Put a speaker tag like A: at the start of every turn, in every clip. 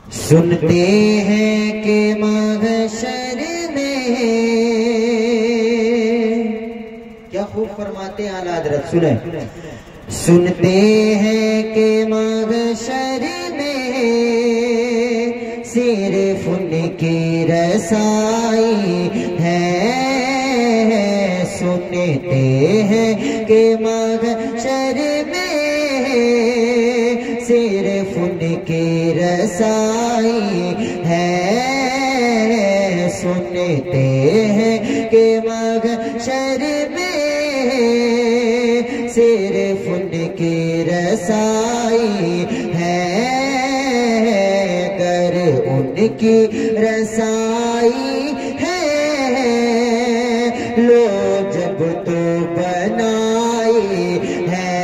A: सुनते हैं कि महशर में, क्या खूब फरमाते हैं आला हज़रत, सुने। सुनते हैं कि महशर में सिर्फ उनकी रसाई है। सुनते हैं कि महशर में सिर्फ उनकी रसाई है। सुनते हैं कि महशर में सिर्फ उनकी रसाई है। कर उनकी रसाई है लो जब तो बनाई है।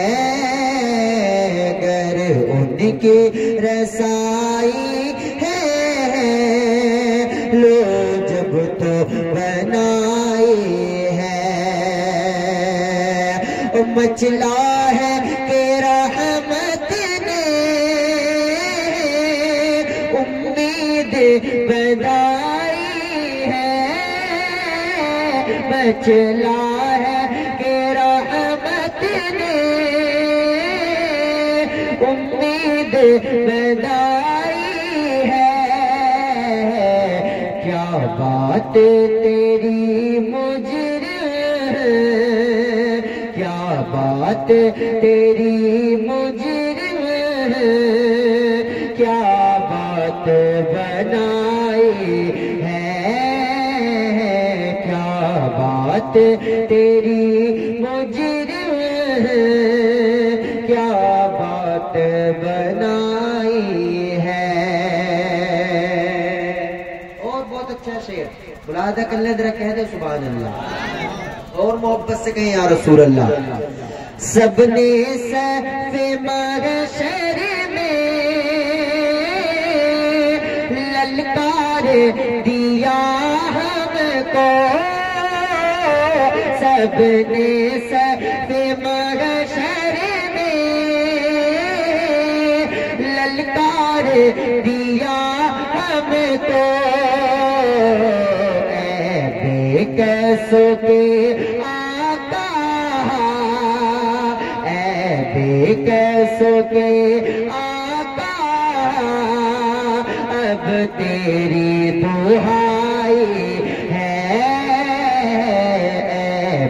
A: कर उनकी रसाई है लो जब तो बनाई है। मचला है कि रहमत ने उम्मीद बधाई है। मचला है कि रहमत ने उम्मीद बधाई है। क्या बात तेरी मुजरिम, क्या बात तेरी मुजरिम, क्या बात बनाई है। क्या बात तेरी मुजरिम, क्या बात बनाई है। और बहुत अच्छा शेर बुलादा कल्ले जरा कह दे सुभान अल्लाह, और मोहब्बत से कहें या रसूल अल्लाह। सबने सफ़े महशर में ललकार दिया हमको। सबने सफ़े महशर में ललकार दिया हमको। बेकसों के आका, बेकसों के आका, अब तेरी दुहाई है।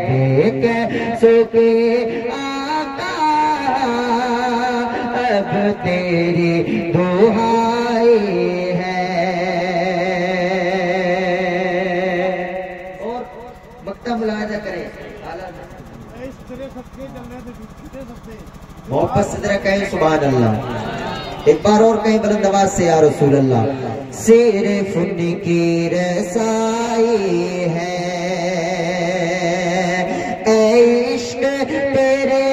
A: बेकसों के आका, अब तेरी दुहाई है। और वक्ता मुलाहिजा करें मोहब्बत से जरा कहें सुभान अल्लाह। एक बार और कहीं बुलंद आवाज से या रसूल अल्लाह। सिर्फ उनकी रसाई है। ऐ इश्क तेरे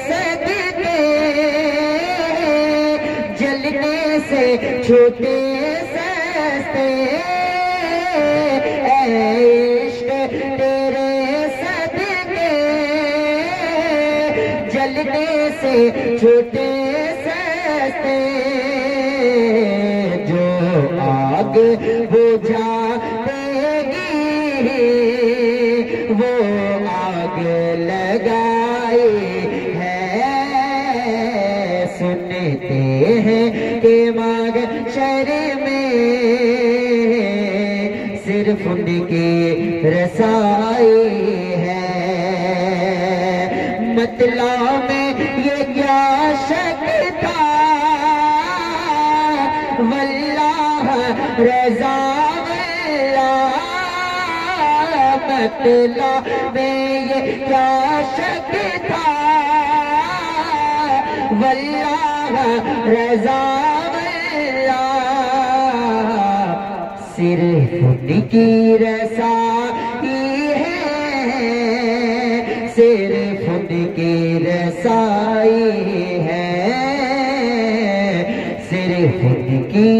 A: सदके जलने से छूटे सस्ते। ऐ इश्क तेरे सदके जलने से छूटे सस्ते। जो आग बुझा देगी वो आग लगाई है। सुनते हैं कि महशर में सिर्फ उनकी रसाई है। मतलब में ये क्या शक था, वल्लाह रज़ा वल्लाह। मतलब में ये क्या शक था, वल्लाह रज़ा वल्लाह। सिर्फ उनकी रसाई है, सिर्फ उनकी रसाई है। सिर्फ उनकी